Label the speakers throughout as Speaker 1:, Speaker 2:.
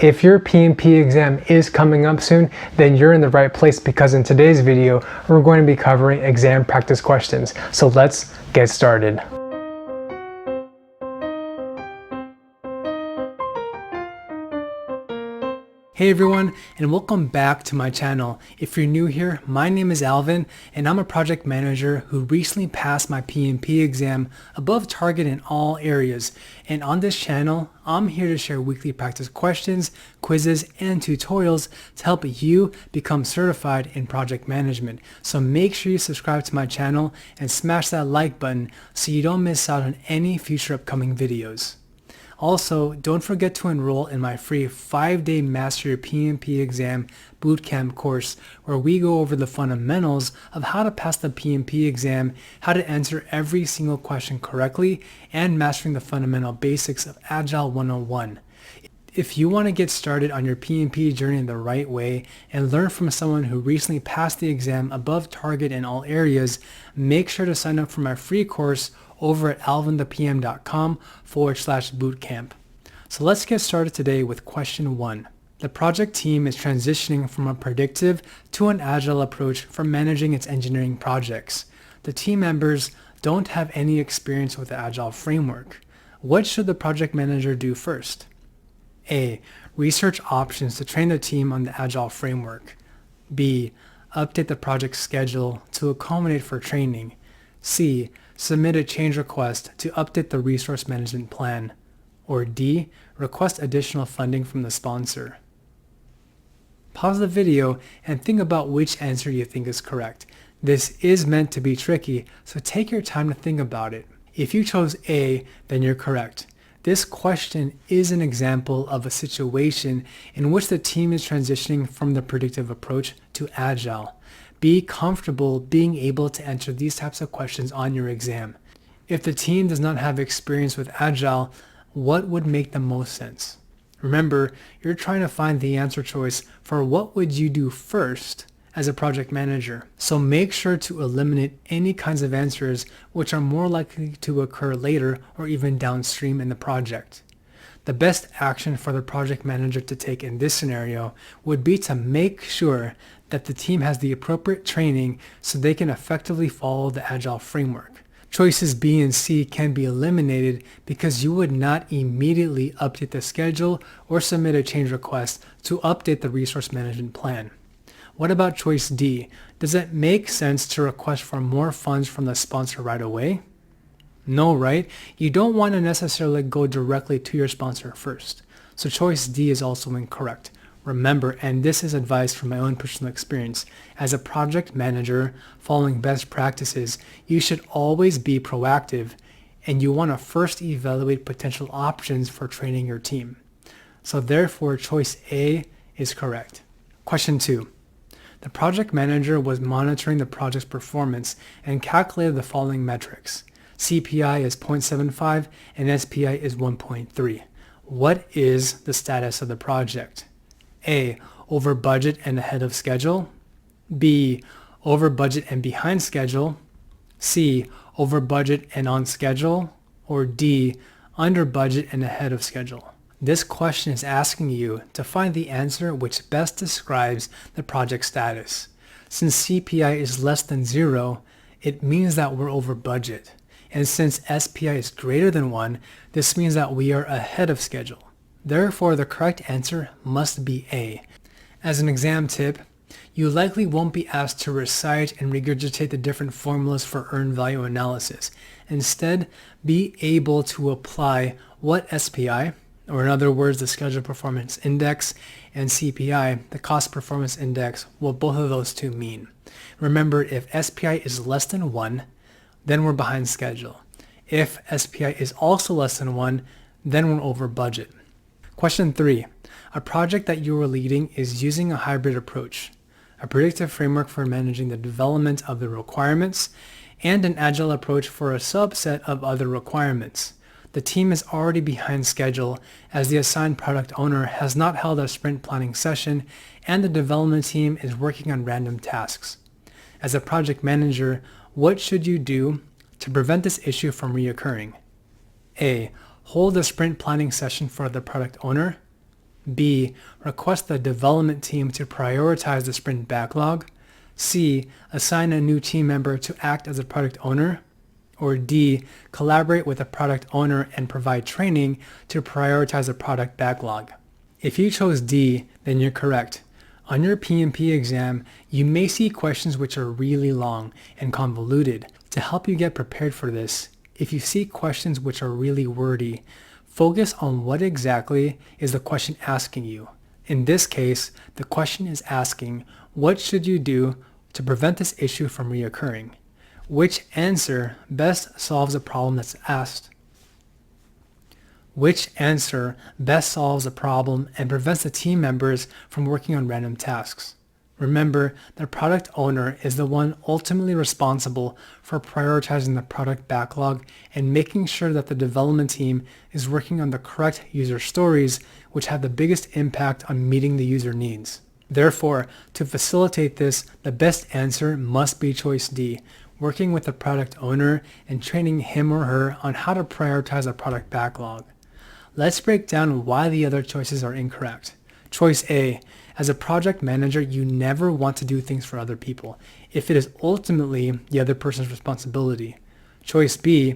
Speaker 1: If your PMP exam is coming up soon, then you're in the right place because in today's video, we're going to be covering exam practice questions. So let's get started. Hey everyone, and welcome back to my channel. If you're new here, my name is Alvin, and I'm a project manager who recently passed my PMP exam above target in all areas. And on this channel, I'm here to share weekly practice questions, quizzes, and tutorials to help you become certified in project management. So make sure you subscribe to my channel and smash that like button so you don't miss out on any future upcoming videos. Also, don't forget to enroll in my free 5-day Master Your PMP Exam Bootcamp course where we go over the fundamentals of how to pass the PMP exam, how to answer every single question correctly, and mastering the fundamental basics of Agile 101. If you want to get started on your PMP journey the right way and learn from someone who recently passed the exam above target in all areas, make sure to sign up for my free course over at alvinthepm.com/bootcamp. So let's get started today with question 1. The project team is transitioning from a predictive to an agile approach for managing its engineering projects. The team members don't have any experience with the agile framework. What should the project manager do first? A. Research options to train the team on the agile framework. B. Update the project schedule to accommodate for training. C. Submit a change request to update the resource management plan. Or D. Request additional funding from the sponsor. Pause the video and think about which answer you think is correct. This is meant to be tricky, so take your time to think about it. If you chose A, then you're correct. This question is an example of a situation in which the team is transitioning from the predictive approach to agile. Be comfortable being able to answer these types of questions on your exam. If the team does not have experience with agile, what would make the most sense? Remember, you're trying to find the answer choice for what would you do first as a project manager. So make sure to eliminate any kinds of answers which are more likely to occur later or even downstream in the project. The best action for the project manager to take in this scenario would be to make sure that the team has the appropriate training so they can effectively follow the agile framework. Choices B and C can be eliminated because you would not immediately update the schedule or submit a change request to update the resource management plan. What about choice D? Does it make sense to request for more funds from the sponsor right away? No, right? You don't want to necessarily go directly to your sponsor first. So choice D is also incorrect. Remember, and this is advice from my own personal experience, as a project manager following best practices, you should always be proactive and you want to first evaluate potential options for training your team. So therefore, choice A is correct. Question 2. The project manager was monitoring the project's performance and calculated the following metrics. CPI is 0.75 and SPI is 1.3. What is the status of the project? A. Over budget and ahead of schedule. B. Over budget and behind schedule. C. Over budget and on schedule. Or D. Under budget and ahead of schedule. This question is asking you to find the answer which best describes the project status. Since CPI is less than 0, it means that we're over budget. And since SPI is greater than 1, this means that we are ahead of schedule. Therefore, the correct answer must be A. As an exam tip, you likely won't be asked to recite and regurgitate the different formulas for earned value analysis. Instead, be able to apply what SPI, or in other words, the Schedule Performance Index, and CPI, the Cost Performance Index, what both of those two mean. Remember, if SPI is less than 1, then we're behind schedule. If SPI is also less than 1, then we're over budget. Question 3. A project that you are leading is using a hybrid approach, a predictive framework for managing the development of the requirements, and an agile approach for a subset of other requirements. The team is already behind schedule as the assigned product owner has not held a sprint planning session and the development team is working on random tasks. As a project manager, what should you do to prevent this issue from reoccurring? A. Hold a sprint planning session for the product owner. B. Request the development team to prioritize the sprint backlog. C. Assign a new team member to act as a product owner. Or D. Collaborate with a product owner and provide training to prioritize the product backlog. If you chose D, then you're correct. On your PMP exam, you may see questions which are really long and convoluted. To help you get prepared for this, if you see questions which are really wordy, focus on what exactly is the question asking you. In this case, the question is asking, what should you do to prevent this issue from reoccurring? Which answer best solves the problem that's asked? Which answer best solves the problem and prevents the team members from working on random tasks? Remember, the product owner is the one ultimately responsible for prioritizing the product backlog and making sure that the development team is working on the correct user stories, which have the biggest impact on meeting the user needs. Therefore, to facilitate this, the best answer must be choice D, working with the product owner and training him or her on how to prioritize a product backlog. Let's break down why the other choices are incorrect. Choice A, as a project manager, you never want to do things for other people if it is ultimately the other person's responsibility. Choice B,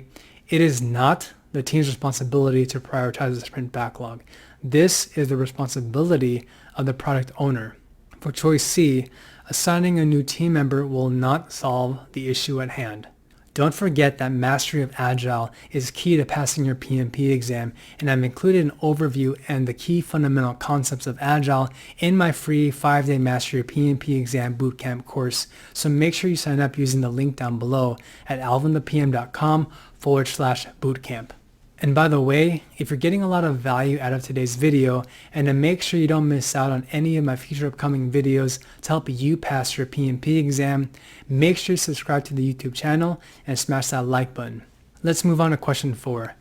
Speaker 1: it is not the team's responsibility to prioritize the sprint backlog. This is the responsibility of the product owner. For choice C, assigning a new team member will not solve the issue at hand. Don't forget that mastery of Agile is key to passing your PMP exam, and I've included an overview and the key fundamental concepts of Agile in my free 5-day Mastery of PMP Exam Bootcamp course, so make sure you sign up using the link down below at alvinthepm.com/bootcamp. And by the way, if you're getting a lot of value out of today's video, and to make sure you don't miss out on any of my future upcoming videos to help you pass your PMP exam, make sure you subscribe to the YouTube channel and smash that like button. Let's move on to question 4.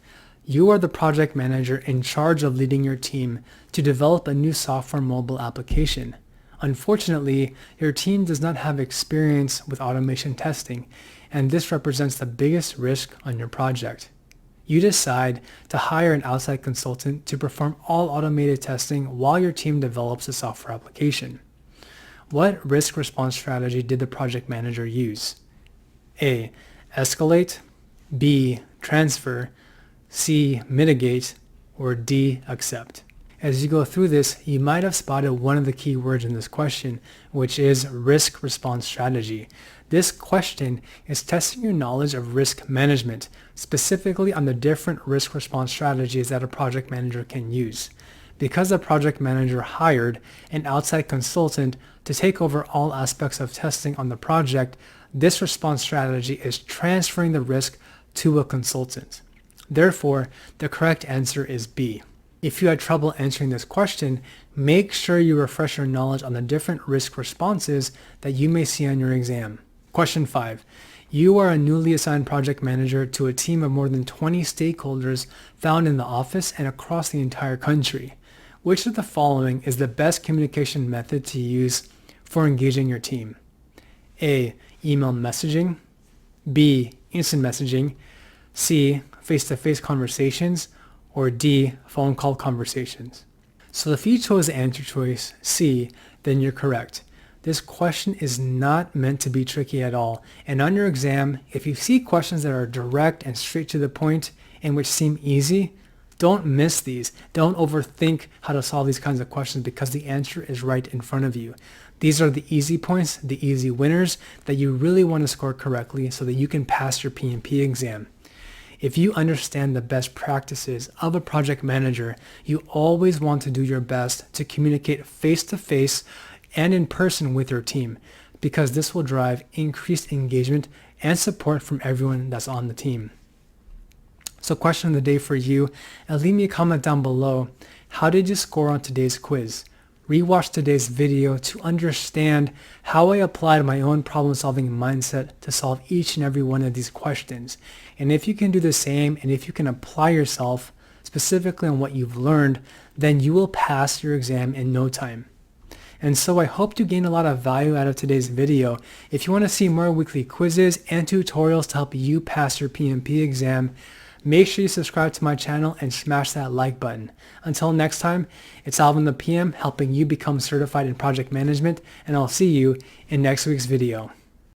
Speaker 1: You are the project manager in charge of leading your team to develop a new software mobile application. Unfortunately, your team does not have experience with automation testing, and this represents the biggest risk on your project. You decide to hire an outside consultant to perform all automated testing while your team develops the software application. What risk response strategy did the project manager use? A. Escalate. B. Transfer. C. Mitigate. Or D. Accept. As you go through this, you might have spotted one of the key words in this question, which is risk response strategy. This question is testing your knowledge of risk management, specifically on the different risk response strategies that a project manager can use. Because the project manager hired an outside consultant to take over all aspects of testing on the project, this response strategy is transferring the risk to a consultant. Therefore, the correct answer is B. If you had trouble answering this question, make sure you refresh your knowledge on the different risk responses that you may see on your exam. Question 5. You are a newly assigned project manager to a team of more than 20 stakeholders found in the office and across the entire country. Which of the following is the best communication method to use for engaging your team? A. Email messaging. B. Instant messaging. C. Face-to-face conversations. Or D. Phone call conversations. So if you chose the answer choice C, then you're correct. This question is not meant to be tricky at all, and on your exam, if you see questions that are direct and straight to the point and which seem easy, don't miss these. Don't overthink how to solve these kinds of questions because the answer is right in front of you. These are the easy points, the easy winners that you really want to score correctly so that you can pass your PMP exam. If you understand the best practices of a project manager, you always want to do your best to communicate face-to-face and in person with your team, because this will drive increased engagement and support from everyone that's on the team. So question of the day for you, and leave me a comment down below. How did you score on today's quiz? Rewatch today's video to understand how I applied my own problem-solving mindset to solve each and every one of these questions. And if you can do the same, and if you can apply yourself specifically on what you've learned, then you will pass your exam in no time. And so I hope you gained a lot of value out of today's video. If you want to see more weekly quizzes and tutorials to help you pass your PMP exam, Make sure you subscribe to my channel and smash that like button. Until next time, it's Alvin the PM helping you become certified in project management, and I'll see you in next week's video.